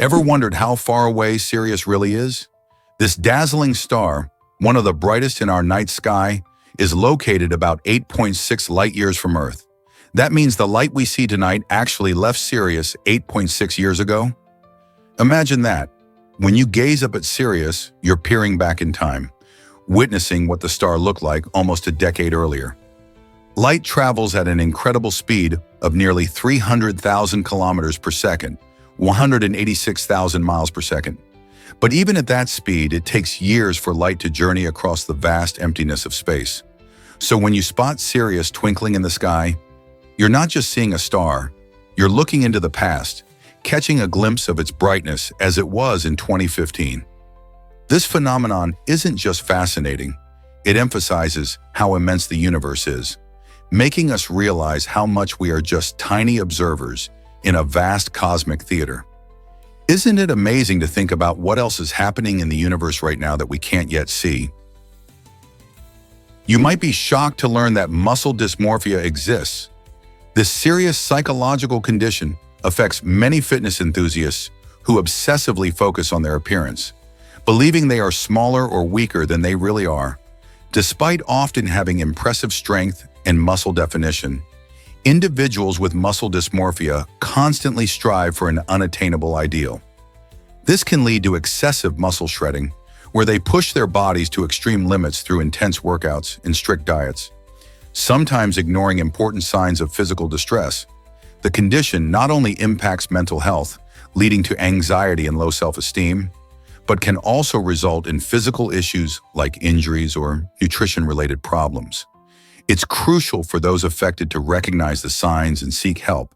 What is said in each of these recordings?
Ever wondered how far away Sirius really is? This dazzling star, one of the brightest in our night sky, is located about 8.6 light-years from Earth. That means the light we see tonight actually left Sirius 8.6 years ago. Imagine that. When you gaze up at Sirius, you're peering back in time, witnessing what the star looked like almost a decade earlier. Light travels at an incredible speed of nearly 300,000 kilometers per second, 186,000 miles per second. But even at that speed, it takes years for light to journey across the vast emptiness of space. So when you spot Sirius twinkling in the sky, you're not just seeing a star, you're looking into the past, catching a glimpse of its brightness as it was in 2015. This phenomenon isn't just fascinating, it emphasizes how immense the universe is, making us realize how much we are just tiny observers in a vast cosmic theater. Isn't it amazing to think about what else is happening in the universe right now that we can't yet see? You might be shocked to learn that muscle dysmorphia exists. This serious psychological condition affects many fitness enthusiasts who obsessively focus on their appearance, believing they are smaller or weaker than they really are. Despite often having impressive strength and muscle definition, individuals with muscle dysmorphia constantly strive for an unattainable ideal. This can lead to excessive muscle shredding, where they push their bodies to extreme limits through intense workouts and strict diets, sometimes ignoring important signs of physical distress. The condition not only impacts mental health, leading to anxiety and low self-esteem, but can also result in physical issues like injuries or nutrition-related problems. It's crucial for those affected to recognize the signs and seek help,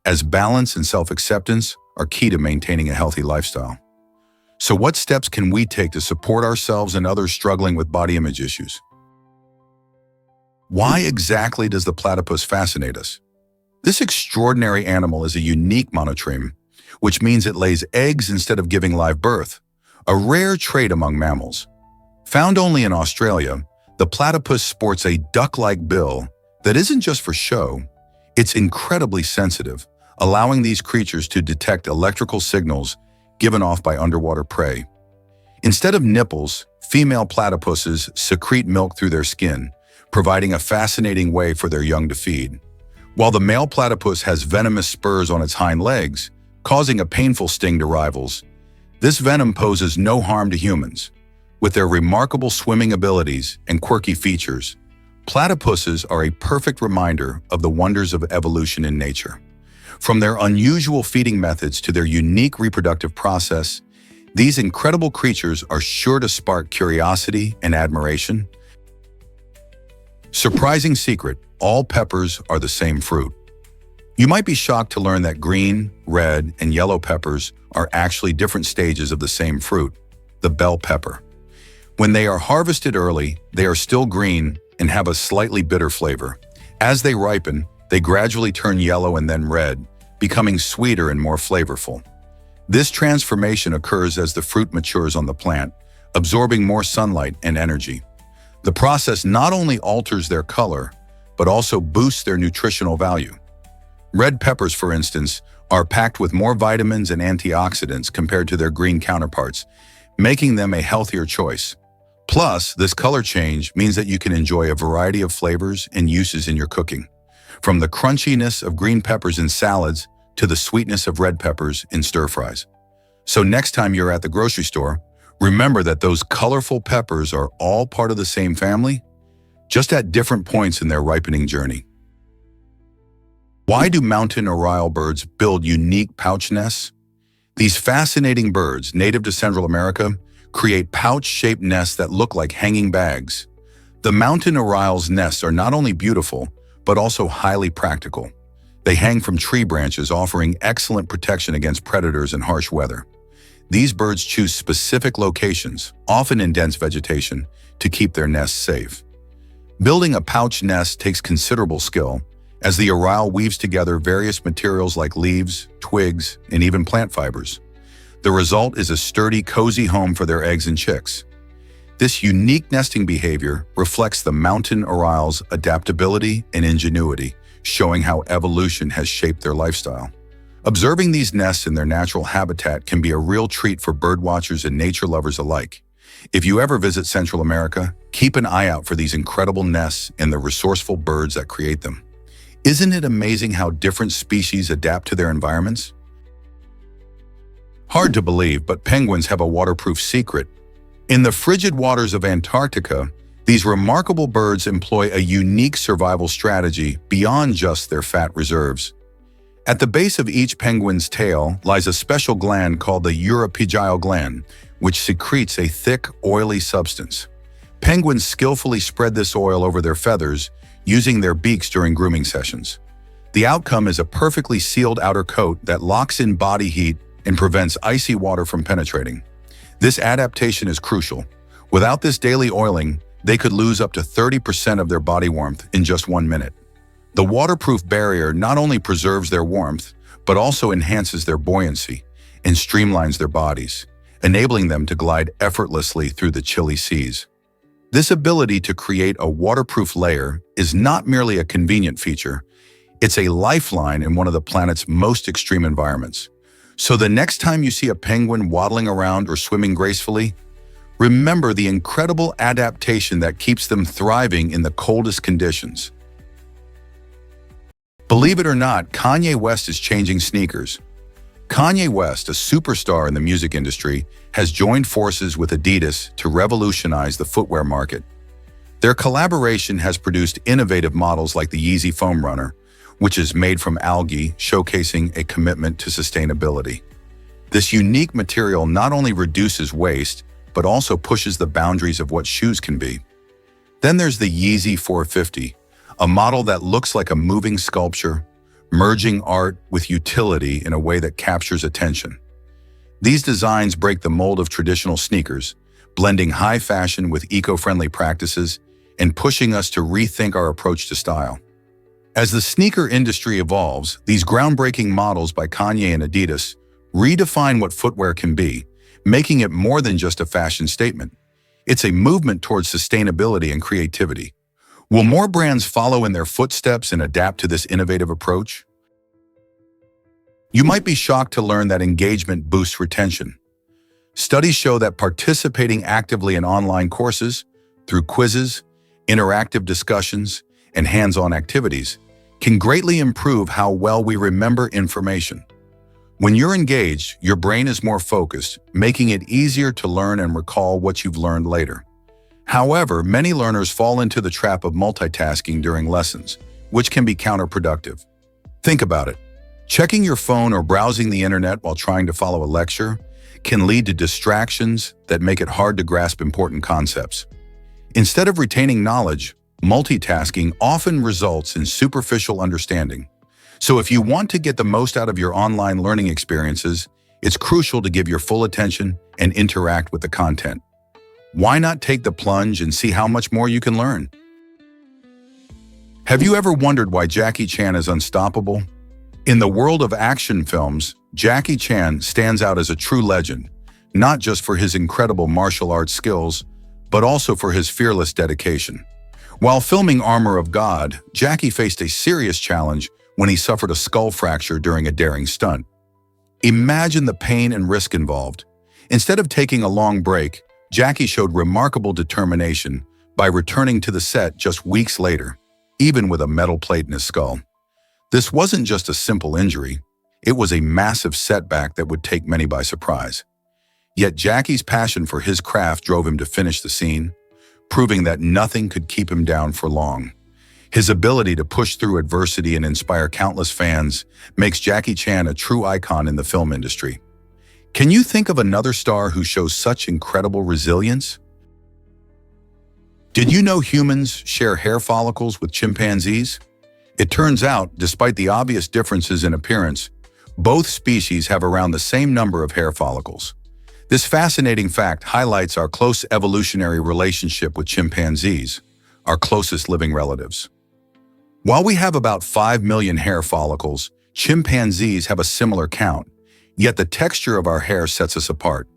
as balance and self-acceptance are key to maintaining a healthy lifestyle. So what steps can we take to support ourselves and others struggling with body image issues? Why exactly does the platypus fascinate us? This extraordinary animal is a unique monotreme, which means it lays eggs instead of giving live birth, a rare trait among mammals. Found only in Australia, the platypus sports a duck-like bill that isn't just for show, it's incredibly sensitive, allowing these creatures to detect electrical signals given off by underwater prey. Instead of nipples, female platypuses secrete milk through their skin, providing a fascinating way for their young to feed. While the male platypus has venomous spurs on its hind legs, causing a painful sting to rivals, this venom poses no harm to humans. With their remarkable swimming abilities and quirky features, platypuses are a perfect reminder of the wonders of evolution in nature. From their unusual feeding methods to their unique reproductive process, these incredible creatures are sure to spark curiosity and admiration. Surprising secret, all peppers are the same fruit. You might be shocked to learn that green, red, and yellow peppers are actually different stages of the same fruit, the bell pepper. When they are harvested early, they are still green and have a slightly bitter flavor. As they ripen, they gradually turn yellow and then red, becoming sweeter and more flavorful. This transformation occurs as the fruit matures on the plant, absorbing more sunlight and energy. The process not only alters their color, but also boosts their nutritional value. Red peppers, for instance, are packed with more vitamins and antioxidants compared to their green counterparts, making them a healthier choice. Plus, this color change means that you can enjoy a variety of flavors and uses in your cooking, from the crunchiness of green peppers in salads to the sweetness of red peppers in stir-fries. So next time you're at the grocery store, remember that those colorful peppers are all part of the same family, just at different points in their ripening journey. Why do mountain oriole birds build unique pouch nests? These fascinating birds, native to Central America, create pouch-shaped nests that look like hanging bags. The mountain oriole's nests are not only beautiful, but also highly practical. They hang from tree branches, offering excellent protection against predators and harsh weather. These birds choose specific locations, often in dense vegetation, to keep their nests safe. Building a pouch nest takes considerable skill, as the oriole weaves together various materials like leaves, twigs, and even plant fibers. The result is a sturdy, cozy home for their eggs and chicks. This unique nesting behavior reflects the mountain oriole's adaptability and ingenuity, showing how evolution has shaped their lifestyle. Observing these nests in their natural habitat can be a real treat for birdwatchers and nature lovers alike. If you ever visit Central America, keep an eye out for these incredible nests and the resourceful birds that create them. Isn't it amazing how different species adapt to their environments? Hard to believe, but penguins have a waterproof secret. In the frigid waters of Antarctica, these remarkable birds employ a unique survival strategy beyond just their fat reserves. At the base of each penguin's tail lies a special gland called the uropygial gland, which secretes a thick, oily substance. Penguins skillfully spread this oil over their feathers, using their beaks during grooming sessions. The outcome is a perfectly sealed outer coat that locks in body heat and prevents icy water from penetrating. This adaptation is crucial. Without this daily oiling, they could lose up to 30% of their body warmth in just 1 minute. The waterproof barrier not only preserves their warmth, but also enhances their buoyancy and streamlines their bodies, enabling them to glide effortlessly through the chilly seas. This ability to create a waterproof layer is not merely a convenient feature, it's a lifeline in one of the planet's most extreme environments. So the next time you see a penguin waddling around or swimming gracefully, remember the incredible adaptation that keeps them thriving in the coldest conditions. Believe it or not, Kanye West is changing sneakers. Kanye West, a superstar in the music industry, has joined forces with Adidas to revolutionize the footwear market. Their collaboration has produced innovative models like the Yeezy Foam Runner, which is made from algae, showcasing a commitment to sustainability. This unique material not only reduces waste, but also pushes the boundaries of what shoes can be. Then there's the Yeezy 450, a model that looks like a moving sculpture, merging art with utility in a way that captures attention. These designs break the mold of traditional sneakers, blending high fashion with eco-friendly practices and pushing us to rethink our approach to style. As the sneaker industry evolves, these groundbreaking models by Kanye and Adidas redefine what footwear can be, making it more than just a fashion statement. It's a movement towards sustainability and creativity. Will more brands follow in their footsteps and adapt to this innovative approach? You might be shocked to learn that engagement boosts retention. Studies show that participating actively in online courses, through quizzes, interactive discussions, and hands-on activities, can greatly improve how well we remember information. When you're engaged, your brain is more focused, making it easier to learn and recall what you've learned later. However, many learners fall into the trap of multitasking during lessons, which can be counterproductive. Think about it. Checking your phone or browsing the internet while trying to follow a lecture can lead to distractions that make it hard to grasp important concepts. Instead of retaining knowledge, multitasking often results in superficial understanding. So if you want to get the most out of your online learning experiences, it's crucial to give your full attention and interact with the content. Why not take the plunge and see how much more you can learn? Have you ever wondered why Jackie Chan is unstoppable? In the world of action films, Jackie Chan stands out as a true legend, not just for his incredible martial arts skills, but also for his fearless dedication. While filming Armor of God, Jackie faced a serious challenge when he suffered a skull fracture during a daring stunt. Imagine the pain and risk involved. Instead of taking a long break, Jackie showed remarkable determination by returning to the set just weeks later, even with a metal plate in his skull. This wasn't just a simple injury, it was a massive setback that would take many by surprise. Yet Jackie's passion for his craft drove him to finish the scene, proving that nothing could keep him down for long. His ability to push through adversity and inspire countless fans makes Jackie Chan a true icon in the film industry. Can you think of another star who shows such incredible resilience? Did you know humans share hair follicles with chimpanzees? It turns out, despite the obvious differences in appearance, both species have around the same number of hair follicles. This fascinating fact highlights our close evolutionary relationship with chimpanzees, our closest living relatives. While we have about 5 million hair follicles, chimpanzees have a similar count, yet the texture of our hair sets us apart.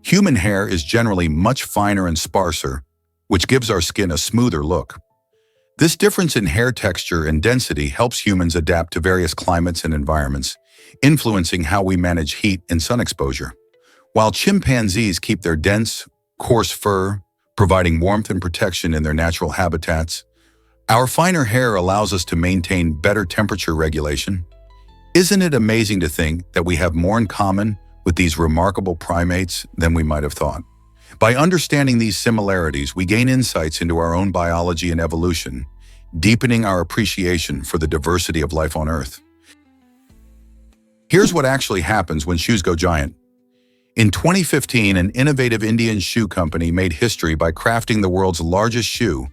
Human hair is generally much finer and sparser, which gives our skin a smoother look. This difference in hair texture and density helps humans adapt to various climates and environments, influencing how we manage heat and sun exposure. While chimpanzees keep their dense, coarse fur, providing warmth and protection in their natural habitats, our finer hair allows us to maintain better temperature regulation. Isn't it amazing to think that we have more in common with these remarkable primates than we might have thought? By understanding these similarities, we gain insights into our own biology and evolution, deepening our appreciation for the diversity of life on Earth. Here's what actually happens when shoes go giant. In 2015, an innovative Indian shoe company made history by crafting the world's largest shoe,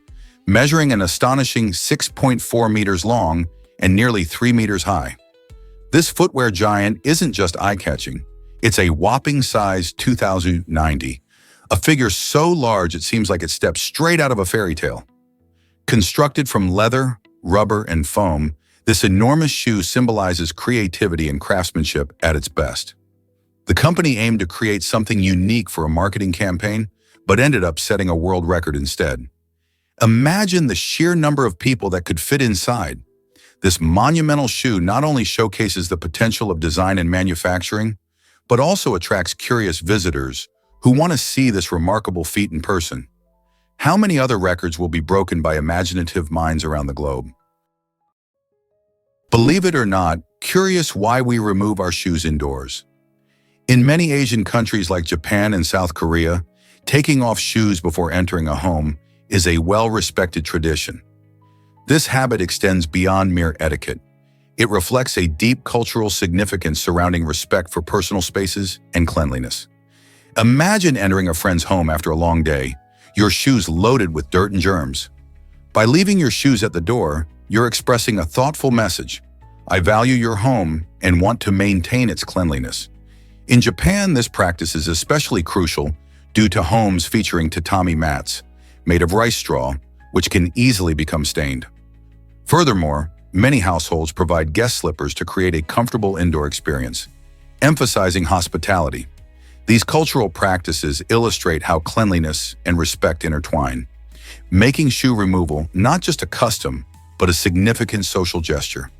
measuring an astonishing 6.4 meters long and nearly 3 meters high. This footwear giant isn't just eye-catching. It's a whopping size 2,090, a figure so large it seems like it stepped straight out of a fairy tale. Constructed from leather, rubber, and foam, this enormous shoe symbolizes creativity and craftsmanship at its best. The company aimed to create something unique for a marketing campaign, but ended up setting a world record instead. Imagine the sheer number of people that could fit inside. This monumental shoe not only showcases the potential of design and manufacturing, but also attracts curious visitors who want to see this remarkable feat in person. How many other records will be broken by imaginative minds around the globe? Believe it or not, curious why we remove our shoes indoors. In many Asian countries like Japan and South Korea, taking off shoes before entering a home is a well-respected tradition. This habit extends beyond mere etiquette. It reflects a deep cultural significance surrounding respect for personal spaces and cleanliness. Imagine entering a friend's home after a long day, your shoes loaded with dirt and germs. By leaving your shoes at the door, you're expressing a thoughtful message. I value your home and want to maintain its cleanliness. In Japan, this practice is especially crucial due to homes featuring tatami mats, made of rice straw, which can easily become stained. Furthermore, many households provide guest slippers to create a comfortable indoor experience, emphasizing hospitality. These cultural practices illustrate how cleanliness and respect intertwine, making shoe removal not just a custom, but a significant social gesture.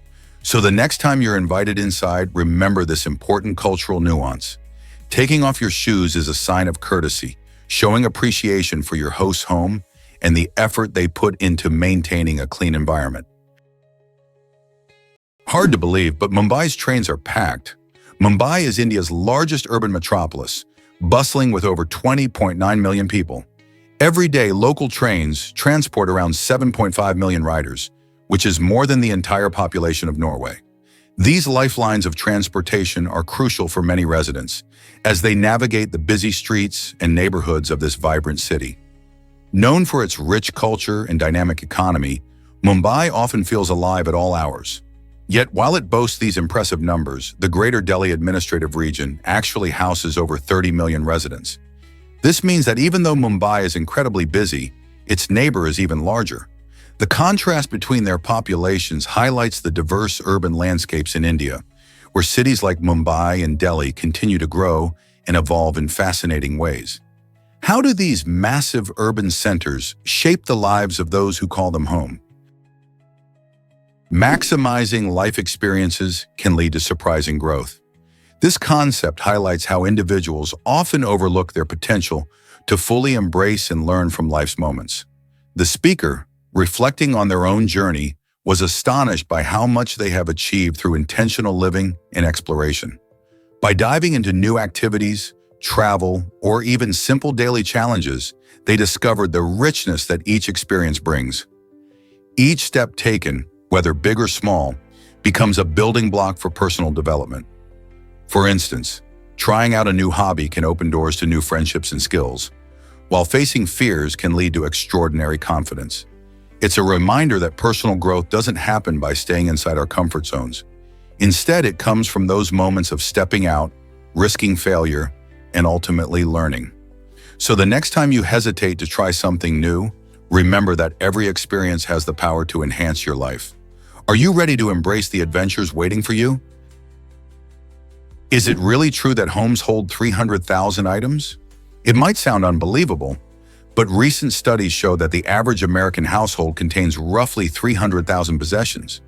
So the next time you're invited inside, remember this important cultural nuance. Taking off your shoes is a sign of courtesy, showing appreciation for your host's home and the effort they put into maintaining a clean environment. Hard to believe, but Mumbai's trains are packed. Mumbai is India's largest urban metropolis, bustling with over 20.9 million people. Every day, local trains transport around 7.5 million riders, which is more than the entire population of Norway. These lifelines of transportation are crucial for many residents as they navigate the busy streets and neighborhoods of this vibrant city. Known for its rich culture and dynamic economy, Mumbai often feels alive at all hours. Yet, while it boasts these impressive numbers, the Greater Delhi Administrative Region actually houses over 30 million residents. This means that even though Mumbai is incredibly busy, its neighbor is even larger. The contrast between their populations highlights the diverse urban landscapes in India, where cities like Mumbai and Delhi continue to grow and evolve in fascinating ways. How do these massive urban centers shape the lives of those who call them home? Maximizing life experiences can lead to surprising growth. This concept highlights how individuals often overlook their potential to fully embrace and learn from life's moments. The speaker, reflecting on their own journey, was astonished by how much they have achieved through intentional living and exploration. By diving into new activities, travel, or even simple daily challenges, they discovered the richness that each experience brings. Each step taken, whether big or small, becomes a building block for personal development. For instance, trying out a new hobby can open doors to new friendships and skills, while facing fears can lead to extraordinary confidence. It's a reminder that personal growth doesn't happen by staying inside our comfort zones. Instead, it comes from those moments of stepping out, risking failure, and ultimately learning. So the next time you hesitate to try something new, remember that every experience has the power to enhance your life. Are you ready to embrace the adventures waiting for you? Is it really true that homes hold 300,000 items? It might sound unbelievable, but recent studies show that the average American household contains roughly 300,000 possessions.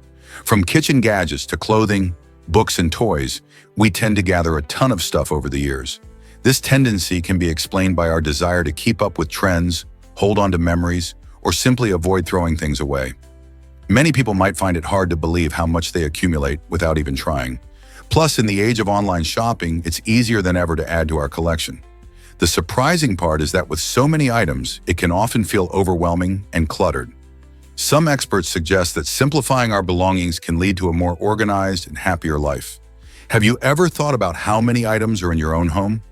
From kitchen gadgets to clothing, books, and toys, we tend to gather a ton of stuff over the years. This tendency can be explained by our desire to keep up with trends, hold on to memories, or simply avoid throwing things away. Many people might find it hard to believe how much they accumulate without even trying. Plus, in the age of online shopping, it's easier than ever to add to our collection. The surprising part is that with so many items, it can often feel overwhelming and cluttered. Some experts suggest that simplifying our belongings can lead to a more organized and happier life. Have you ever thought about how many items are in your own home?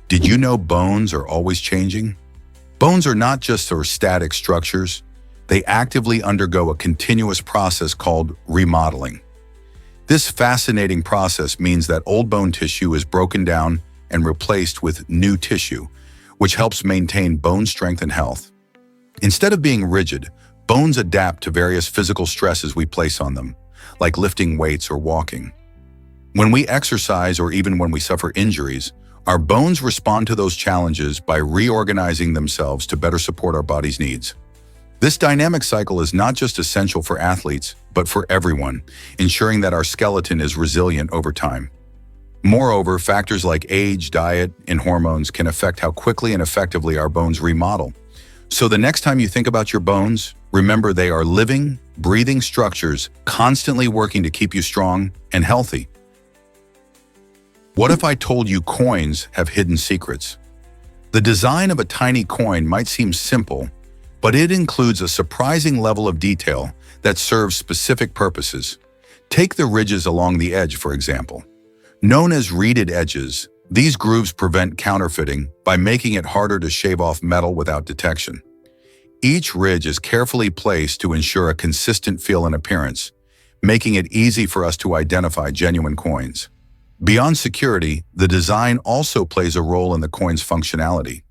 Did you know bones are always changing? Bones are not just static structures. They actively undergo a continuous process called remodeling. This fascinating process means that old bone tissue is broken down and replaced with new tissue, which helps maintain bone strength and health. Instead of being rigid, bones adapt to various physical stresses we place on them, like lifting weights or walking. When we exercise or even when we suffer injuries, our bones respond to those challenges by reorganizing themselves to better support our body's needs. This dynamic cycle is not just essential for athletes, but for everyone, ensuring that our skeleton is resilient over time. Moreover, factors like age, diet, and hormones can affect how quickly and effectively our bones remodel. So the next time you think about your bones, remember they are living, breathing structures constantly working to keep you strong and healthy. What if I told you coins have hidden secrets? The design of a tiny coin might seem simple, but it includes a surprising level of detail that serves specific purposes. Take the ridges along the edge, for example. Known as reeded edges, these grooves prevent counterfeiting by making it harder to shave off metal without detection. Each ridge is carefully placed to ensure a consistent feel and appearance, making it easy for us to identify genuine coins. Beyond security, the design also plays a role in the coin's functionality.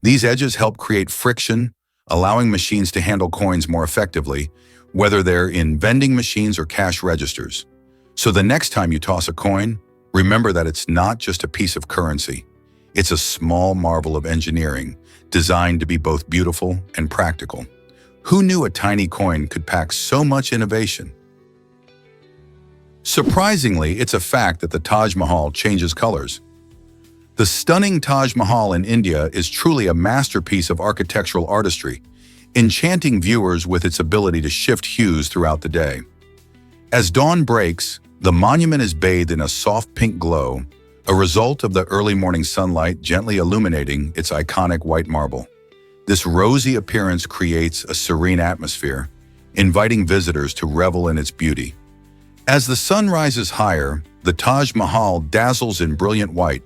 These edges help create friction, allowing machines to handle coins more effectively, whether they're in vending machines or cash registers. So the next time you toss a coin, remember that it's not just a piece of currency. It's a small marvel of engineering, designed to be both beautiful and practical. Who knew a tiny coin could pack so much innovation? Surprisingly, it's a fact that the Taj Mahal changes colors. The stunning Taj Mahal in India is truly a masterpiece of architectural artistry, enchanting viewers with its ability to shift hues throughout the day. As dawn breaks, the monument is bathed in a soft pink glow, a result of the early morning sunlight gently illuminating its iconic white marble. This rosy appearance creates a serene atmosphere, inviting visitors to revel in its beauty. As the sun rises higher, the Taj Mahal dazzles in brilliant white,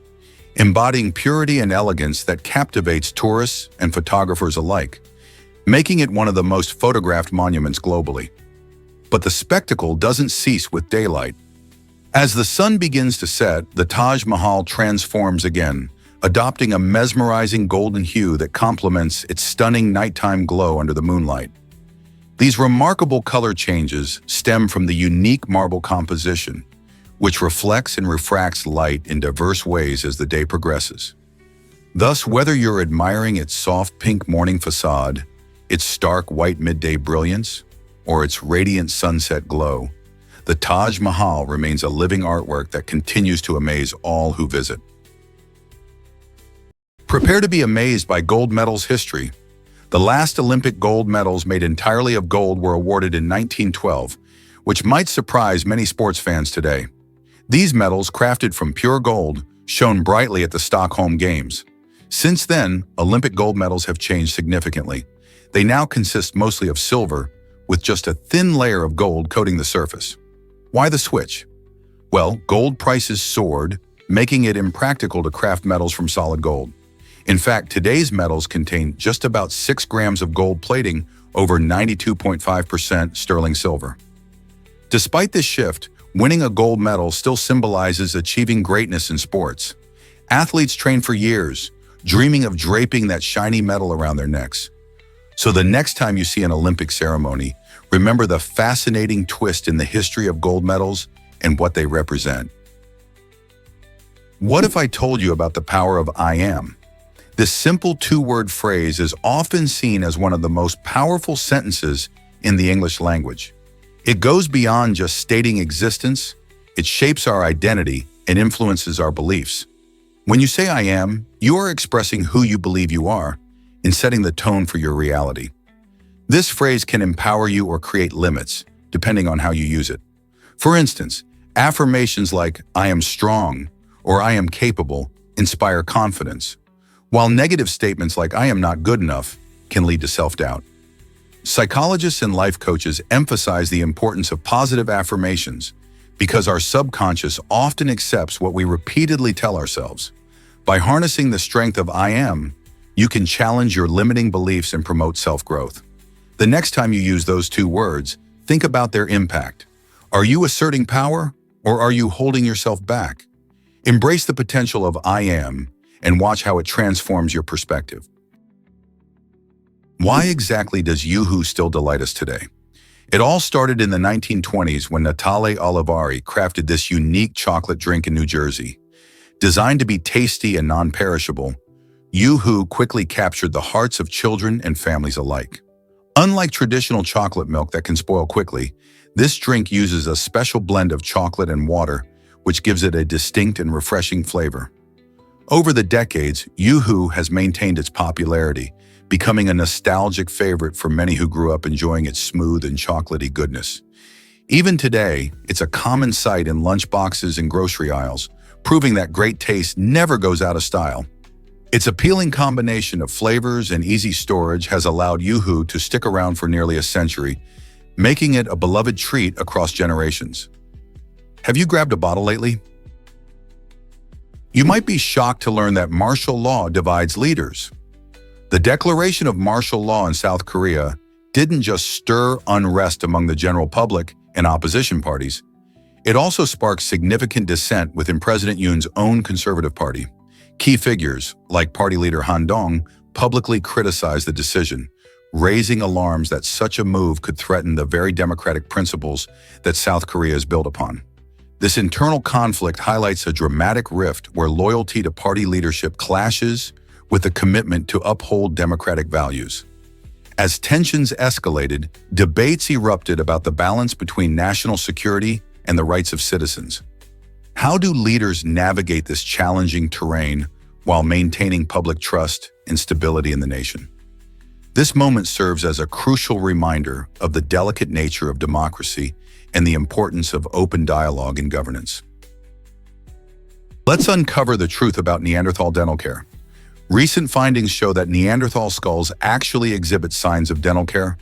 embodying purity and elegance that captivates tourists and photographers alike, making it one of the most photographed monuments globally. But the spectacle doesn't cease with daylight. As the sun begins to set, the Taj Mahal transforms again, adopting a mesmerizing golden hue that complements its stunning nighttime glow under the moonlight. These remarkable color changes stem from the unique marble composition, which reflects and refracts light in diverse ways as the day progresses. Thus, whether you're admiring its soft pink morning facade, its stark white midday brilliance, or its radiant sunset glow, the Taj Mahal remains a living artwork that continues to amaze all who visit. Prepare to be amazed by gold medals history. The last Olympic gold medals made entirely of gold were awarded in 1912, which might surprise many sports fans today. These medals, crafted from pure gold, shone brightly at the Stockholm Games. Since then, Olympic gold medals have changed significantly. They now consist mostly of silver, with just a thin layer of gold coating the surface. Why the switch? Well, gold prices soared, making it impractical to craft medals from solid gold. In fact, today's medals contain just about 6 grams of gold plating over 92.5% sterling silver. Despite this shift, winning a gold medal still symbolizes achieving greatness in sports. Athletes train for years, dreaming of draping that shiny medal around their necks. So the next time you see an Olympic ceremony, remember the fascinating twist in the history of gold medals and what they represent. What if I told you about the power of I am? This simple 2-word phrase is often seen as one of the most powerful sentences in the English language. It goes beyond just stating existence. It shapes our identity and influences our beliefs. When you say I am, you are expressing who you believe you are and setting the tone for your reality. This phrase can empower you or create limits, depending on how you use it. For instance, affirmations like I am strong or I am capable inspire confidence, while negative statements like I am not good enough can lead to self-doubt. Psychologists and life coaches emphasize the importance of positive affirmations because our subconscious often accepts what we repeatedly tell ourselves. By harnessing the strength of I am, you can challenge your limiting beliefs and promote self-growth. The next time you use those two words, think about their impact. Are you asserting power or are you holding yourself back? Embrace the potential of I am and watch how it transforms your perspective. Why exactly does Yoo-hoo still delight us today? It all started in the 1920s when Natale Olivari crafted this unique chocolate drink in New Jersey. Designed to be tasty and non-perishable, Yoo-hoo quickly captured the hearts of children and families alike. Unlike traditional chocolate milk that can spoil quickly, this drink uses a special blend of chocolate and water, which gives it a distinct and refreshing flavor. Over the decades, Yoo-hoo has maintained its popularity, becoming a nostalgic favorite for many who grew up enjoying its smooth and chocolatey goodness. Even today, it's a common sight in lunchboxes and grocery aisles, proving that great taste never goes out of style. Its appealing combination of flavors and easy storage has allowed Yoo-hoo to stick around for nearly a century, making it a beloved treat across generations. Have you grabbed a bottle lately? You might be shocked to learn that martial law divides leaders. The declaration of martial law in South Korea didn't just stir unrest among the general public and opposition parties. It also sparked significant dissent within President Yoon's own conservative party. Key figures, like party leader Han Dong, publicly criticized the decision, raising alarms that such a move could threaten the very democratic principles that South Korea is built upon. This internal conflict highlights a dramatic rift where loyalty to party leadership clashes with a commitment to uphold democratic values. As tensions escalated, debates erupted about the balance between national security and the rights of citizens. How do leaders navigate this challenging terrain while maintaining public trust and stability in the nation? This moment serves as a crucial reminder of the delicate nature of democracy and the importance of open dialogue in governance. Let's uncover the truth about Neanderthal dental care. Recent findings show that Neanderthal skulls actually exhibit signs of dental care,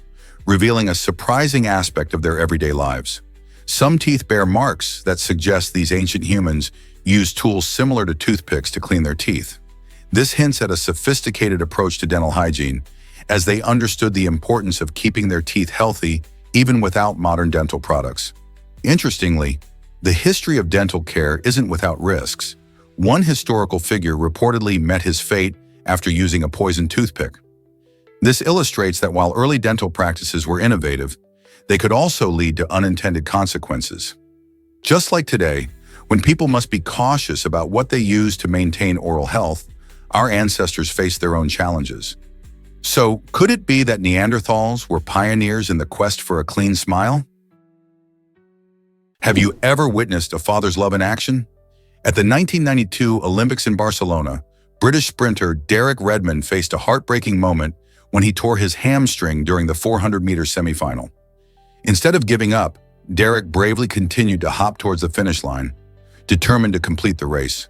revealing a surprising aspect of their everyday lives. Some teeth bear marks that suggest these ancient humans used tools similar to toothpicks to clean their teeth. This hints at a sophisticated approach to dental hygiene, as they understood the importance of keeping their teeth healthy even without modern dental products. Interestingly, the history of dental care isn't without risks. One historical figure reportedly met his fate after using a poisoned toothpick. This illustrates that while early dental practices were innovative, they could also lead to unintended consequences. Just like today, when people must be cautious about what they use to maintain oral health, our ancestors faced their own challenges. So, could it be that Neanderthals were pioneers in the quest for a clean smile? Have you ever witnessed a father's love in action? At the 1992 Olympics in Barcelona, British sprinter Derek Redmond faced a heartbreaking moment when he tore his hamstring during the 400-meter semifinal. Instead of giving up, Derek bravely continued to hop towards the finish line, determined to complete the race.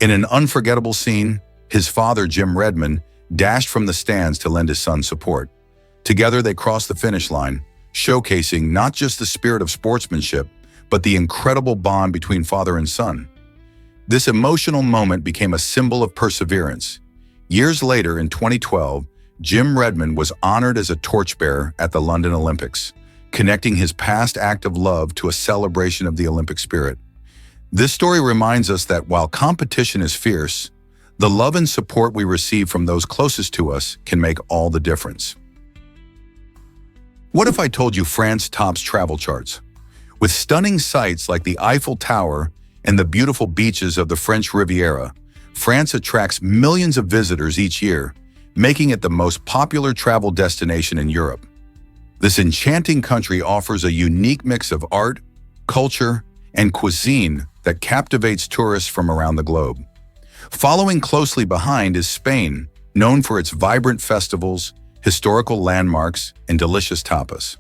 In an unforgettable scene, his father, Jim Redmond, dashed from the stands to lend his son support. Together, they crossed the finish line, showcasing not just the spirit of sportsmanship, but the incredible bond between father and son. This emotional moment became a symbol of perseverance. Years later, in 2012, Jim Redmond was honored as a torchbearer at the London Olympics, connecting his past act of love to a celebration of the Olympic spirit. This story reminds us that while competition is fierce, the love and support we receive from those closest to us can make all the difference. What if I told you France tops travel charts? With stunning sights like the Eiffel Tower and the beautiful beaches of the French Riviera, France attracts millions of visitors each year, making it the most popular travel destination in Europe. This enchanting country offers a unique mix of art, culture, and cuisine that captivates tourists from around the globe. Following closely behind is Spain, known for its vibrant festivals, historical landmarks, and delicious tapas.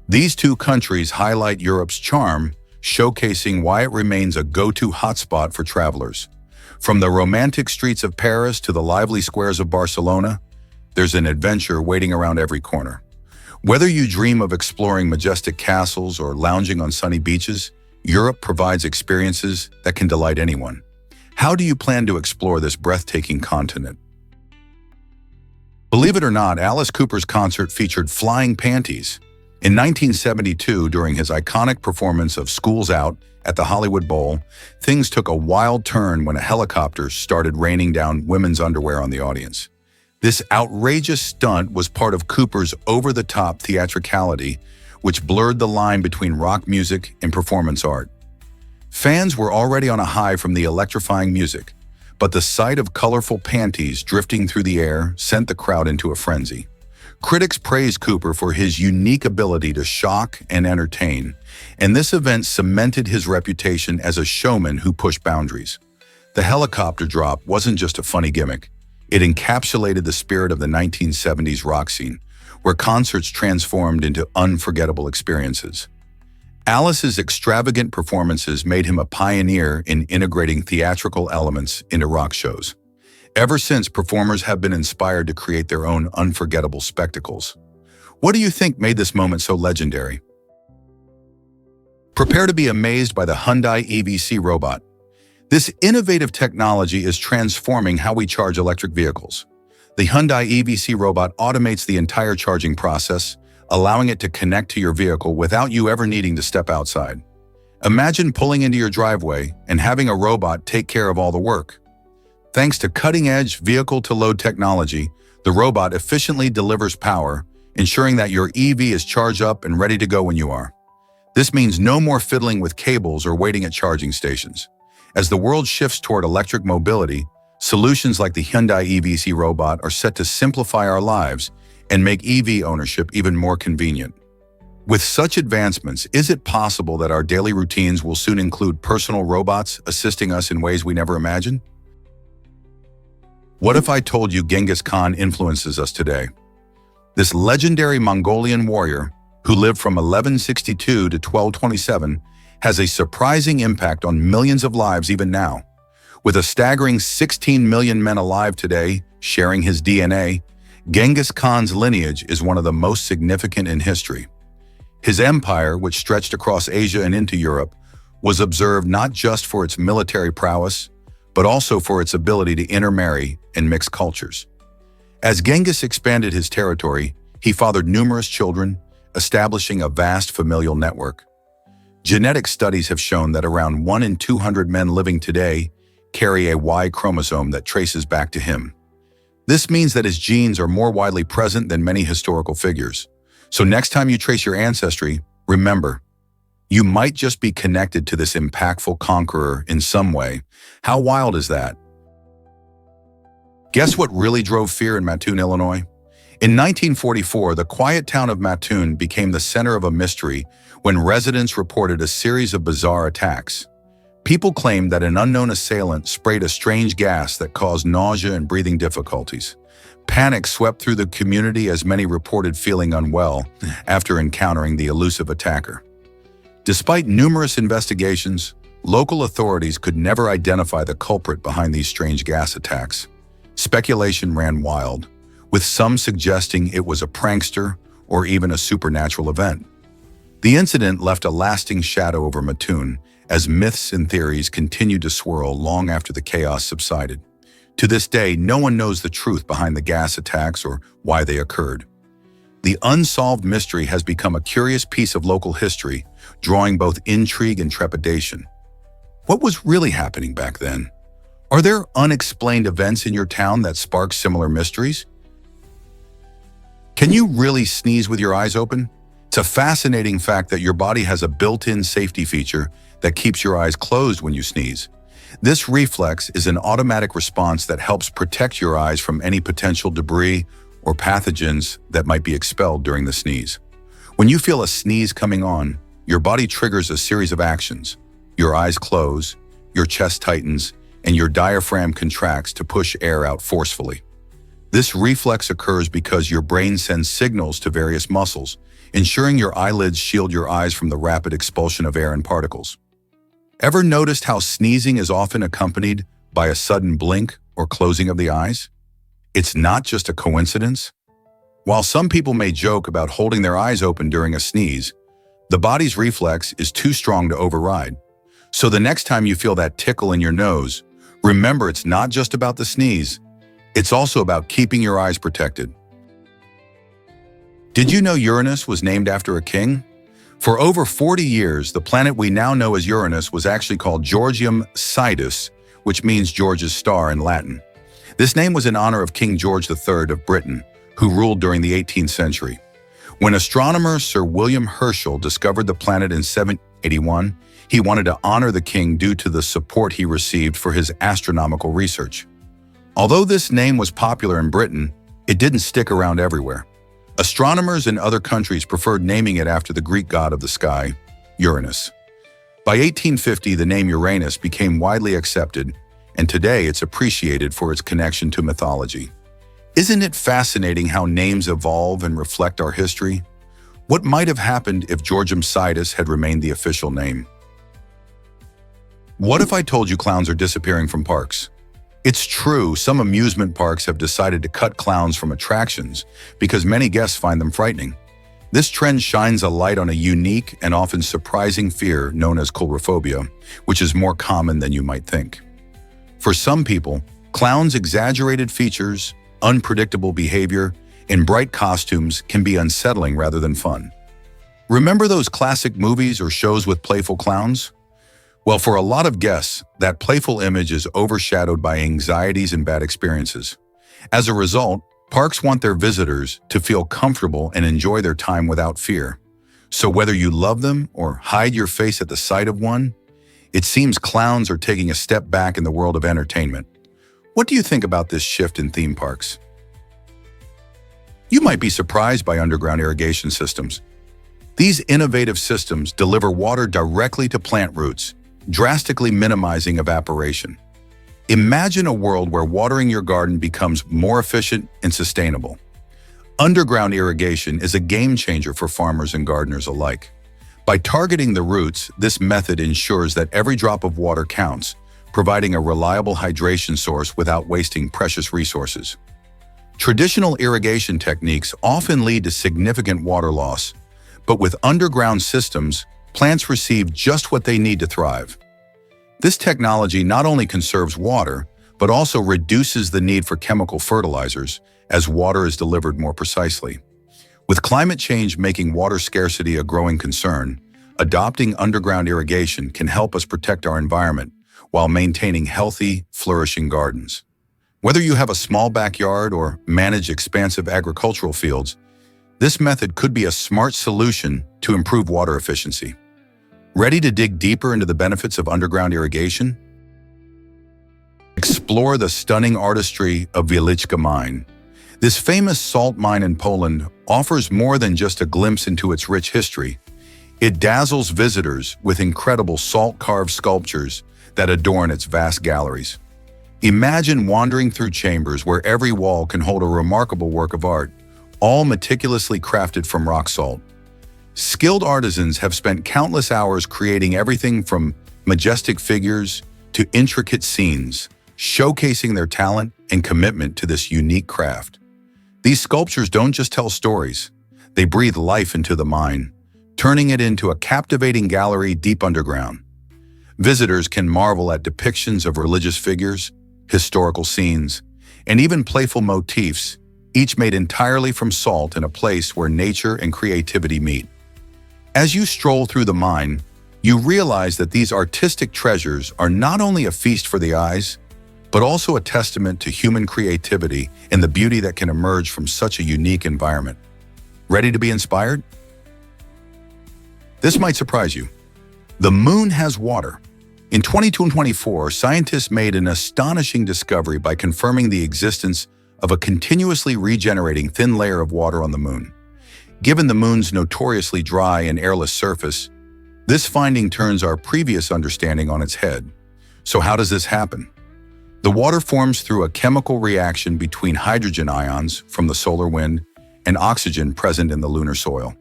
These two countries highlight Europe's charm, showcasing why it remains a go-to hotspot for travelers. From the romantic streets of Paris to the lively squares of Barcelona, there's an adventure waiting around every corner. Whether you dream of exploring majestic castles or lounging on sunny beaches, Europe provides experiences that can delight anyone. How do you plan to explore this breathtaking continent? Believe it or not, Alice Cooper's concert featured flying panties. In 1972, during his iconic performance of School's Out at the Hollywood Bowl, things took a wild turn when a helicopter started raining down women's underwear on the audience. This outrageous stunt was part of Cooper's over-the-top theatricality, which blurred the line between rock music and performance art. Fans were already on a high from the electrifying music, but the sight of colorful panties drifting through the air sent the crowd into a frenzy. Critics praised Cooper for his unique ability to shock and entertain, and this event cemented his reputation as a showman who pushed boundaries. The helicopter drop wasn't just a funny gimmick. It encapsulated the spirit of the 1970s rock scene, where concerts transformed into unforgettable experiences. Alice's extravagant performances made him a pioneer in integrating theatrical elements into rock shows. Ever since, performers have been inspired to create their own unforgettable spectacles. What do you think made this moment so legendary? Prepare to be amazed by the Hyundai EVC robot. This innovative technology is transforming how we charge electric vehicles. The Hyundai EVC robot automates the entire charging process, allowing it to connect to your vehicle without you ever needing to step outside. Imagine pulling into your driveway and having a robot take care of all the work. Thanks to cutting-edge vehicle-to-load technology, the robot efficiently delivers power, ensuring that your EV is charged up and ready to go when you are. This means no more fiddling with cables or waiting at charging stations. As the world shifts toward electric mobility, solutions like the Hyundai EVC robot are set to simplify our lives and make EV ownership even more convenient. With such advancements, is it possible that our daily routines will soon include personal robots assisting us in ways we never imagined? What if I told you Genghis Khan influences us today? This legendary Mongolian warrior, who lived from 1162 to 1227, has a surprising impact on millions of lives even now. With a staggering 16 million men alive today sharing his DNA, Genghis Khan's lineage is one of the most significant in history. His empire, which stretched across Asia and into Europe, was observed not just for its military prowess, but also for its ability to intermarry and mix cultures. As Genghis expanded his territory, he fathered numerous children, establishing a vast familial network. Genetic studies have shown that around 1 in 200 men living today carry a Y chromosome that traces back to him. This means that his genes are more widely present than many historical figures. So next time you trace your ancestry, remember, you might just be connected to this impactful conqueror in some way. How wild is that? Guess what really drove fear in Mattoon, Illinois? In 1944, the quiet town of Mattoon became the center of a mystery when residents reported a series of bizarre attacks. People claimed that an unknown assailant sprayed a strange gas that caused nausea and breathing difficulties. Panic swept through the community as many reported feeling unwell after encountering the elusive attacker. Despite numerous investigations, local authorities could never identify the culprit behind these strange gas attacks. Speculation ran wild, with some suggesting it was a prankster or even a supernatural event. The incident left a lasting shadow over Mattoon, as myths and theories continued to swirl long after the chaos subsided. To this day, no one knows the truth behind the gas attacks or why they occurred. The unsolved mystery has become a curious piece of local history, drawing both intrigue and trepidation. What was really happening back then? Are there unexplained events in your town that spark similar mysteries? Can you really sneeze with your eyes open? It's a fascinating fact that your body has a built-in safety feature that keeps your eyes closed when you sneeze. This reflex is an automatic response that helps protect your eyes from any potential debris or pathogens that might be expelled during the sneeze. When you feel a sneeze coming on, your body triggers a series of actions. Your eyes close, your chest tightens, and your diaphragm contracts to push air out forcefully. This reflex occurs because your brain sends signals to various muscles, ensuring your eyelids shield your eyes from the rapid expulsion of air and particles. Ever noticed how sneezing is often accompanied by a sudden blink or closing of the eyes? It's not just a coincidence. While some people may joke about holding their eyes open during a sneeze, the body's reflex is too strong to override. So the next time you feel that tickle in your nose, remember it's not just about the sneeze, it's also about keeping your eyes protected. Did you know Uranus was named after a king? For over 40 years, the planet we now know as Uranus was actually called Georgium Sidus, which means George's star in Latin. This name was in honor of King George III of Britain, who ruled during the 18th century. When astronomer Sir William Herschel discovered the planet in 1781, he wanted to honor the king due to the support he received for his astronomical research. Although this name was popular in Britain, it didn't stick around everywhere. Astronomers in other countries preferred naming it after the Greek god of the sky, Uranus. By 1850, the name Uranus became widely accepted, and today it's appreciated for its connection to mythology. Isn't it fascinating how names evolve and reflect our history? What might have happened if Georgium Sidus had remained the official name? What if I told you clowns are disappearing from parks? It's true, some amusement parks have decided to cut clowns from attractions because many guests find them frightening. This trend shines a light on a unique and often surprising fear known as coulrophobia, which is more common than you might think. For some people, clowns' exaggerated features, unpredictable behavior, and bright costumes can be unsettling rather than fun. Remember those classic movies or shows with playful clowns? Well, for a lot of guests, that playful image is overshadowed by anxieties and bad experiences. As a result, parks want their visitors to feel comfortable and enjoy their time without fear. So whether you love them or hide your face at the sight of one, it seems clowns are taking a step back in the world of entertainment. What do you think about this shift in theme parks? You might be surprised by underground irrigation systems. These innovative systems deliver water directly to plant roots, drastically minimizing evaporation. Imagine a world where watering your garden becomes more efficient and sustainable. Underground irrigation is a game changer for farmers and gardeners alike. By targeting the roots, this method ensures that every drop of water counts, providing a reliable hydration source without wasting precious resources. Traditional irrigation techniques often lead to significant water loss, but with underground systems, plants receive just what they need to thrive. This technology not only conserves water, but also reduces the need for chemical fertilizers as water is delivered more precisely. With climate change making water scarcity a growing concern, adopting underground irrigation can help us protect our environment while maintaining healthy, flourishing gardens. Whether you have a small backyard or manage expansive agricultural fields, this method could be a smart solution to improve water efficiency. Ready to dig deeper into the benefits of underground irrigation? Explore the stunning artistry of Wieliczka Mine. This famous salt mine in Poland offers more than just a glimpse into its rich history. It dazzles visitors with incredible salt-carved sculptures that adorn its vast galleries. Imagine wandering through chambers where every wall can hold a remarkable work of art, all meticulously crafted from rock salt. Skilled artisans have spent countless hours creating everything from majestic figures to intricate scenes, showcasing their talent and commitment to this unique craft. These sculptures don't just tell stories, they breathe life into the mine, turning it into a captivating gallery deep underground. Visitors can marvel at depictions of religious figures, historical scenes, and even playful motifs, each made entirely from salt in a place where nature and creativity meet. As you stroll through the mine, you realize that these artistic treasures are not only a feast for the eyes, but also a testament to human creativity and the beauty that can emerge from such a unique environment. Ready to be inspired? This might surprise you. The moon has water. In 2024, scientists made an astonishing discovery by confirming the existence of a continuously regenerating thin layer of water on the moon. Given the moon's notoriously dry and airless surface, this finding turns our previous understanding on its head. So how does this happen? The water forms through a chemical reaction between hydrogen ions from the solar wind and oxygen present in the lunar soil.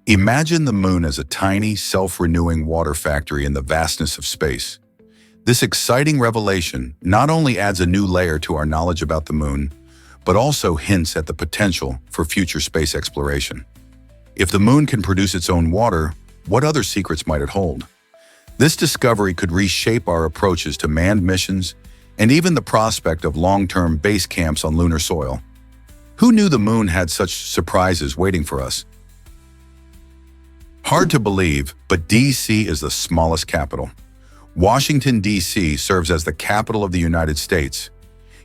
Imagine the moon as a tiny, self-renewing water factory in the vastness of space. This exciting revelation not only adds a new layer to our knowledge about the moon, but also hints at the potential for future space exploration. If the moon can produce its own water, what other secrets might it hold? This discovery could reshape our approaches to manned missions and even the prospect of long-term base camps on lunar soil. Who knew the moon had such surprises waiting for us? Hard to believe, but D.C. is the smallest capital. Washington, D.C. serves as the capital of the United States,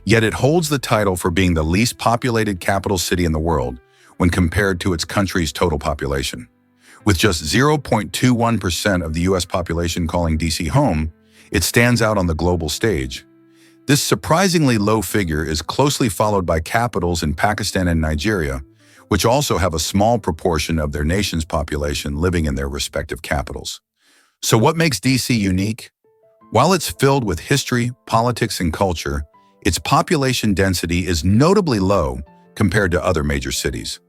yet it holds the title for being the least populated capital city in the world when compared to its country's total population. With just 0.21% of the U.S. population calling D.C. home, it stands out on the global stage. This surprisingly low figure is closely followed by capitals in Pakistan and Nigeria, which also have a small proportion of their nation's population living in their respective capitals. So what makes D.C. unique? While it's filled with history, politics, and culture, its population density is notably low compared to other major cities.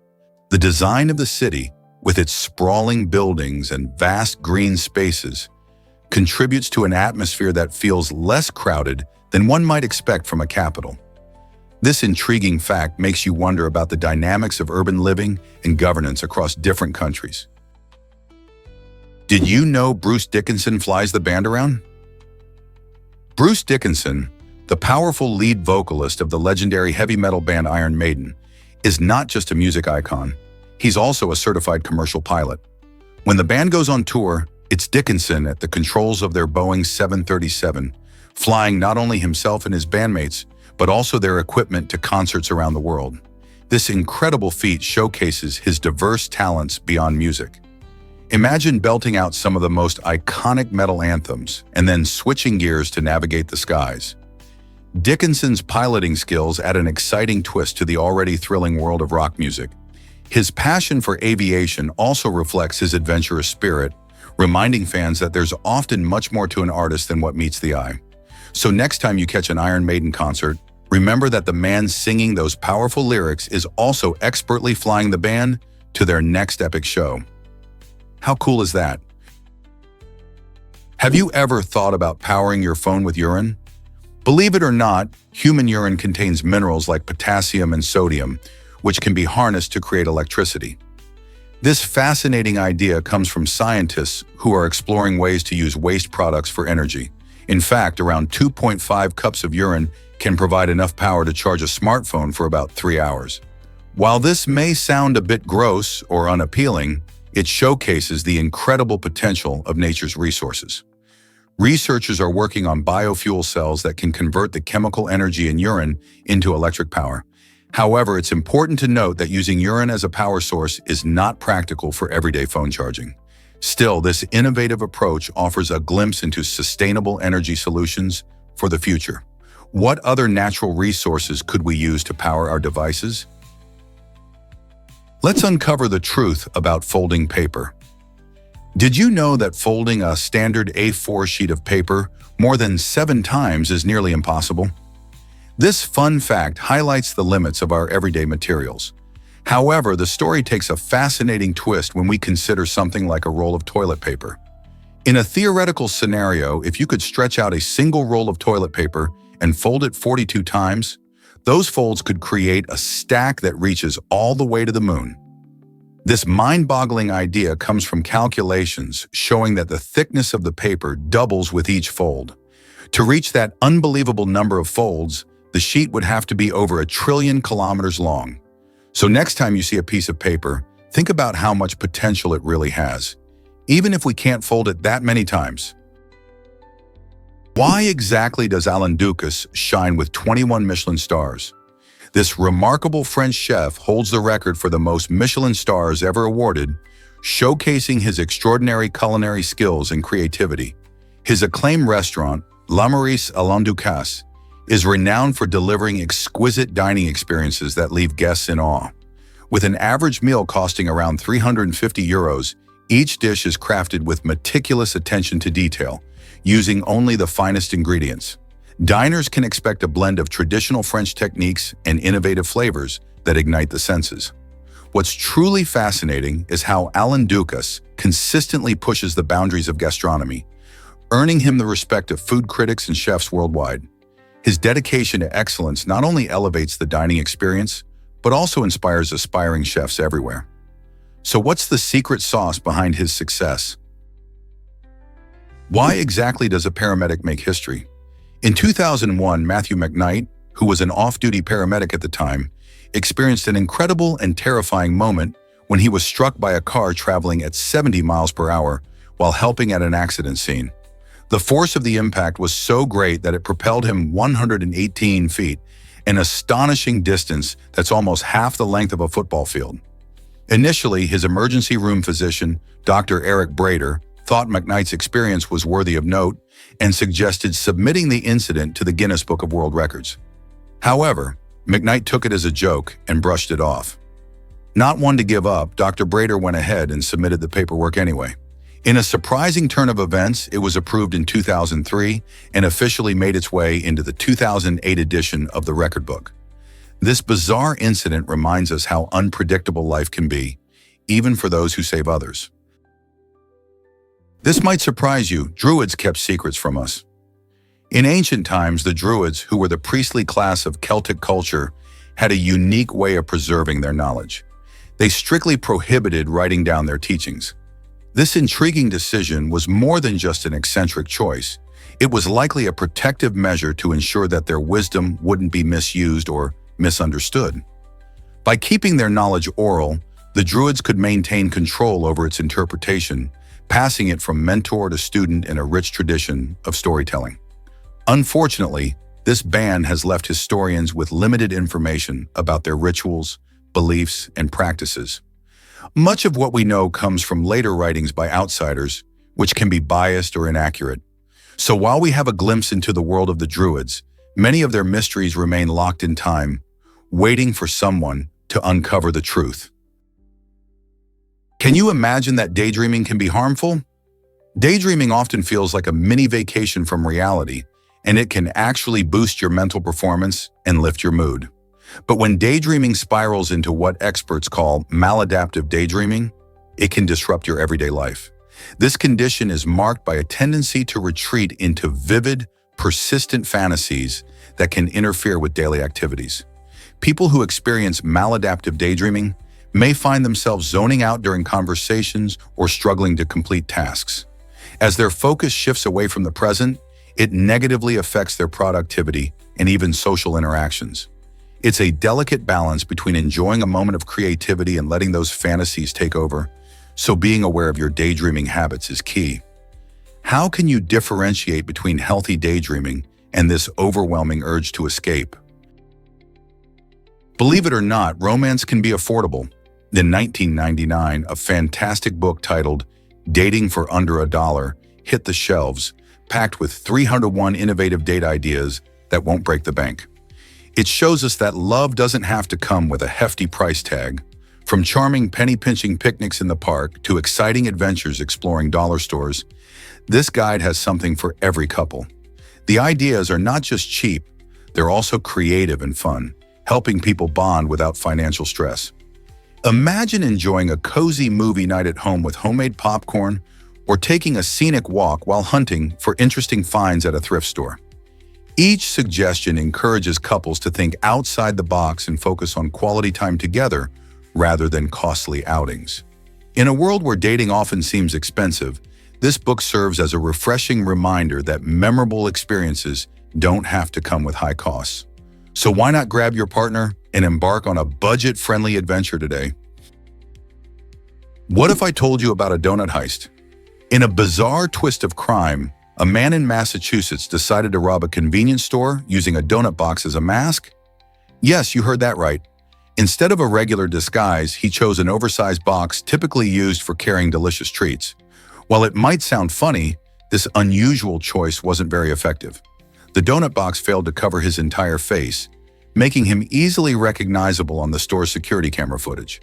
The design of the city, with its sprawling buildings and vast green spaces, contributes to an atmosphere that feels less crowded than one might expect from a capital. This intriguing fact makes you wonder about the dynamics of urban living and governance across different countries. Did you know Bruce Dickinson flies the band around? Bruce Dickinson, the powerful lead vocalist of the legendary heavy metal band Iron Maiden, is not just a music icon, he's also a certified commercial pilot. When the band goes on tour, it's Dickinson at the controls of their Boeing 737, flying not only himself and his bandmates, but also their equipment to concerts around the world. This incredible feat showcases his diverse talents beyond music. Imagine belting out some of the most iconic metal anthems and then switching gears to navigate the skies. Dickinson's piloting skills add an exciting twist to the already thrilling world of rock music. His passion for aviation also reflects his adventurous spirit, reminding fans that there's often much more to an artist than what meets the eye. So next time you catch an Iron Maiden concert, remember that the man singing those powerful lyrics is also expertly flying the band to their next epic show. How cool is that? Have you ever thought about powering your phone with urine? Believe it or not, human urine contains minerals like potassium and sodium, which can be harnessed to create electricity. This fascinating idea comes from scientists who are exploring ways to use waste products for energy. In fact, around 2.5 cups of urine can provide enough power to charge a smartphone for about 3 hours. While this may sound a bit gross or unappealing, it showcases the incredible potential of nature's resources. Researchers are working on biofuel cells that can convert the chemical energy in urine into electric power. However, it's important to note that using urine as a power source is not practical for everyday phone charging. Still, this innovative approach offers a glimpse into sustainable energy solutions for the future. What other natural resources could we use to power our devices? Let's uncover the truth about folding paper. Did you know that folding a standard A4 sheet of paper more than 7 times is nearly impossible? This fun fact highlights the limits of our everyday materials. However, the story takes a fascinating twist when we consider something like a roll of toilet paper. In a theoretical scenario, if you could stretch out a single roll of toilet paper and fold it 42 times, those folds could create a stack that reaches all the way to the moon. This mind-boggling idea comes from calculations showing that the thickness of the paper doubles with each fold. To reach that unbelievable number of folds, the sheet would have to be over 1 trillion kilometers long. So next time you see a piece of paper, think about how much potential it really has, even if we can't fold it that many times. Why exactly does Alain Ducasse shine with 21 Michelin stars? This remarkable French chef holds the record for the most Michelin stars ever awarded, showcasing his extraordinary culinary skills and creativity. His acclaimed restaurant, La Maurice Alain Ducasse, is renowned for delivering exquisite dining experiences that leave guests in awe. With an average meal costing around €350, each dish is crafted with meticulous attention to detail, using only the finest ingredients. Diners can expect a blend of traditional French techniques and innovative flavors that ignite the senses. What's truly fascinating is how Alan Dukas consistently pushes the boundaries of gastronomy, earning him the respect of food critics and chefs worldwide. His dedication to excellence not only elevates the dining experience, but also inspires aspiring chefs everywhere. So what's the secret sauce behind his success? Why exactly does a paramedic make history? In 2001, Matthew McKnight, who was an off-duty paramedic at the time, experienced an incredible and terrifying moment when he was struck by a car traveling at 70 miles per hour while helping at an accident scene. The force of the impact was so great that it propelled him 118 feet, an astonishing distance that's almost half the length of a football field. Initially, his emergency room physician, Dr. Eric Brader, thought McKnight's experience was worthy of note and suggested submitting the incident to the Guinness Book of World Records. However, McKnight took it as a joke and brushed it off. Not one to give up, Dr. Brader went ahead and submitted the paperwork anyway. In a surprising turn of events, it was approved in 2003 and officially made its way into the 2008 edition of the record book. This bizarre incident reminds us how unpredictable life can be, even for those who save others. This might surprise you, Druids kept secrets from us. In ancient times, the Druids, who were the priestly class of Celtic culture, had a unique way of preserving their knowledge. They strictly prohibited writing down their teachings. This intriguing decision was more than just an eccentric choice. It was likely a protective measure to ensure that their wisdom wouldn't be misused or misunderstood. By keeping their knowledge oral, the Druids could maintain control over its interpretation, passing it from mentor to student in a rich tradition of storytelling. Unfortunately, this ban has left historians with limited information about their rituals, beliefs, and practices. Much of what we know comes from later writings by outsiders, which can be biased or inaccurate. So while we have a glimpse into the world of the Druids, many of their mysteries remain locked in time, waiting for someone to uncover the truth. Can you imagine that daydreaming can be harmful? Daydreaming often feels like a mini vacation from reality, and it can actually boost your mental performance and lift your mood. But when daydreaming spirals into what experts call maladaptive daydreaming, it can disrupt your everyday life. This condition is marked by a tendency to retreat into vivid, persistent fantasies that can interfere with daily activities. People who experience maladaptive daydreaming may find themselves zoning out during conversations or struggling to complete tasks. As their focus shifts away from the present, it negatively affects their productivity and even social interactions. It's a delicate balance between enjoying a moment of creativity and letting those fantasies take over, so being aware of your daydreaming habits is key. How can you differentiate between healthy daydreaming and this overwhelming urge to escape? Believe it or not, romance can be affordable. In 1999, a fantastic book titled Dating for Under a Dollar hit the shelves, packed with 301 innovative date ideas that won't break the bank. It shows us that love doesn't have to come with a hefty price tag. From charming penny-pinching picnics in the park to exciting adventures exploring dollar stores, this guide has something for every couple. The ideas are not just cheap, they're also creative and fun, helping people bond without financial stress. Imagine enjoying a cozy movie night at home with homemade popcorn or taking a scenic walk while hunting for interesting finds at a thrift store. Each suggestion encourages couples to think outside the box and focus on quality time together rather than costly outings. In a world where dating often seems expensive, this book serves as a refreshing reminder that memorable experiences don't have to come with high costs. So why not grab your partner and embark on a budget-friendly adventure today? What if I told you about a donut heist? In a bizarre twist of crime, a man in Massachusetts decided to rob a convenience store using a donut box as a mask? Yes, you heard that right. Instead of a regular disguise, he chose an oversized box typically used for carrying delicious treats. While it might sound funny, this unusual choice wasn't very effective. The donut box failed to cover his entire face, making him easily recognizable on the store's security camera footage.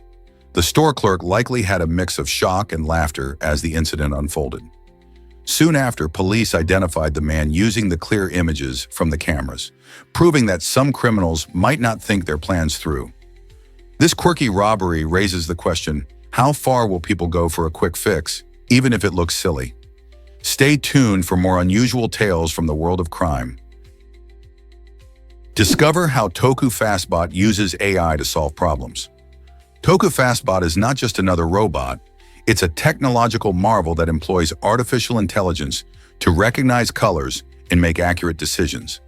The store clerk likely had a mix of shock and laughter as the incident unfolded. Soon after, police identified the man using the clear images from the cameras, proving that some criminals might not think their plans through. This quirky robbery raises the question, how far will people go for a quick fix, even if it looks silly? Stay tuned for more unusual tales from the world of crime. Discover how Toku Fastbot uses AI to solve problems. Toku Fastbot is not just another robot, it's a technological marvel that employs artificial intelligence to recognize colors and make accurate decisions.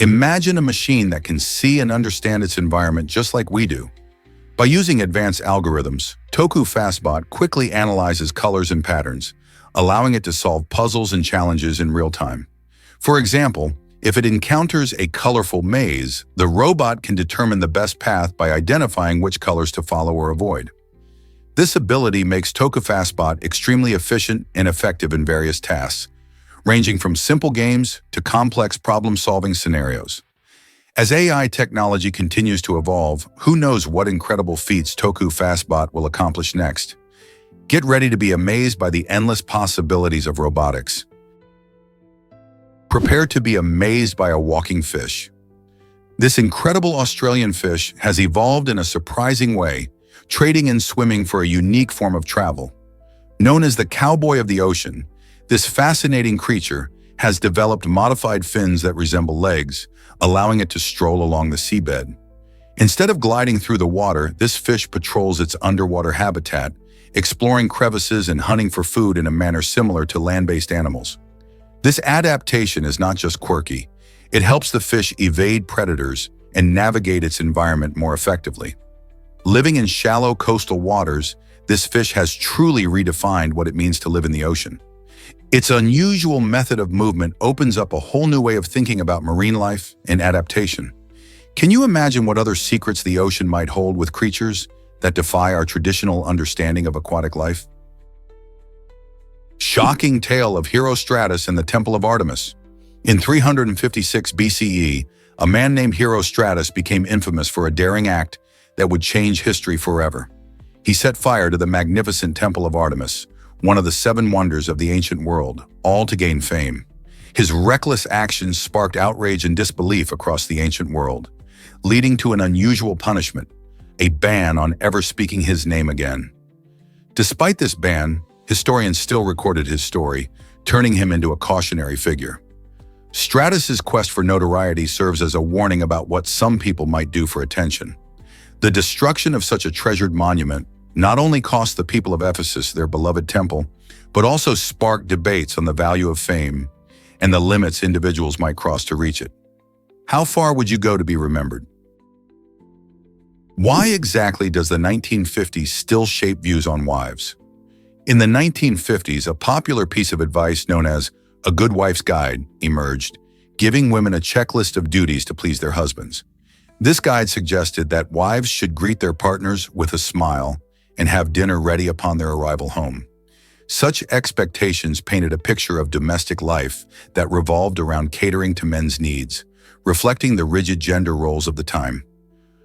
Imagine a machine that can see and understand its environment just like we do. By using advanced algorithms, Toku Fastbot quickly analyzes colors and patterns, allowing it to solve puzzles and challenges in real time. For example, if it encounters a colorful maze, the robot can determine the best path by identifying which colors to follow or avoid. This ability makes Toku Fastbot extremely efficient and effective in various tasks, ranging from simple games to complex problem-solving scenarios. As AI technology continues to evolve, who knows what incredible feats Toku Fastbot will accomplish next? Get ready to be amazed by the endless possibilities of robotics. Prepare to be amazed by a walking fish. This incredible Australian fish has evolved in a surprising way, trading and swimming for a unique form of travel. Known as the cowboy of the ocean, this fascinating creature has developed modified fins that resemble legs, allowing it to stroll along the seabed. Instead of gliding through the water, this fish patrols its underwater habitat, exploring crevices and hunting for food in a manner similar to land-based animals. This adaptation is not just quirky, it helps the fish evade predators and navigate its environment more effectively. Living in shallow coastal waters, this fish has truly redefined what it means to live in the ocean. Its unusual method of movement opens up a whole new way of thinking about marine life and adaptation. Can you imagine what other secrets the ocean might hold with creatures that defy our traditional understanding of aquatic life? Shocking tale of Herostratus and the Temple of Artemis. In 356 BCE, a man named Herostratus became infamous for a daring act that would change history forever. He set fire to the magnificent Temple of Artemis, one of the 7 wonders of the ancient world, all to gain fame. His reckless actions sparked outrage and disbelief across the ancient world, leading to an unusual punishment, a ban on ever speaking his name again. Despite this ban, historians still recorded his story, turning him into a cautionary figure. Stratus's quest for notoriety serves as a warning about what some people might do for attention. The destruction of such a treasured monument not only cost the people of Ephesus their beloved temple, but also sparked debates on the value of fame and the limits individuals might cross to reach it. How far would you go to be remembered? Why exactly does the 1950s still shape views on wives? In the 1950s, a popular piece of advice known as a good wife's guide emerged, giving women a checklist of duties to please their husbands. This guide suggested that wives should greet their partners with a smile and have dinner ready upon their arrival home. Such expectations painted a picture of domestic life that revolved around catering to men's needs, reflecting the rigid gender roles of the time.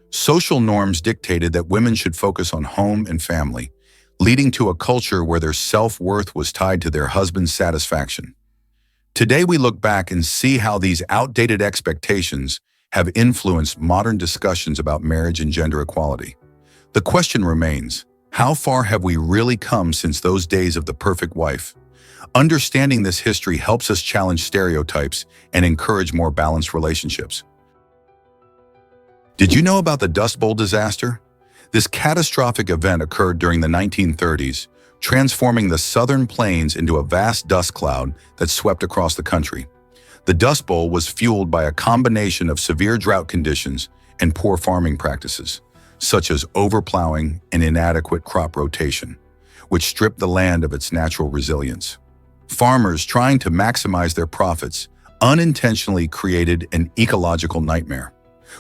Social norms dictated that women should focus on home and family, leading to a culture where their self-worth was tied to their husband's satisfaction. Today we look back and see how these outdated expectations have influenced modern discussions about marriage and gender equality. The question remains, how far have we really come since those days of the perfect wife? Understanding this history helps us challenge stereotypes and encourage more balanced relationships. Did you know about the Dust Bowl disaster? This catastrophic event occurred during the 1930s, transforming the southern plains into a vast dust cloud that swept across the country. The Dust Bowl was fueled by a combination of severe drought conditions and poor farming practices, such as overplowing and inadequate crop rotation, which stripped the land of its natural resilience. Farmers trying to maximize their profits unintentionally created an ecological nightmare.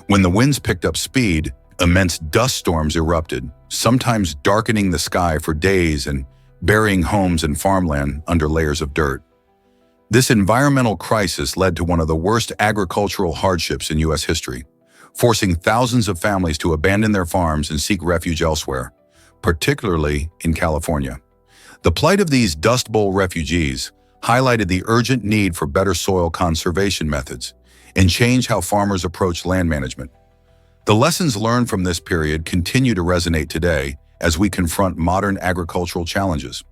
When the winds picked up speed, immense dust storms erupted, sometimes darkening the sky for days and burying homes and farmland under layers of dirt. This environmental crisis led to one of the worst agricultural hardships in U.S. history. forcing thousands of families to abandon their farms and seek refuge elsewhere, particularly in California. The plight of these Dust Bowl refugees highlighted the urgent need for better soil conservation methods and changed how farmers approach land management. The lessons learned from this period continue to resonate today as we confront modern agricultural challenges.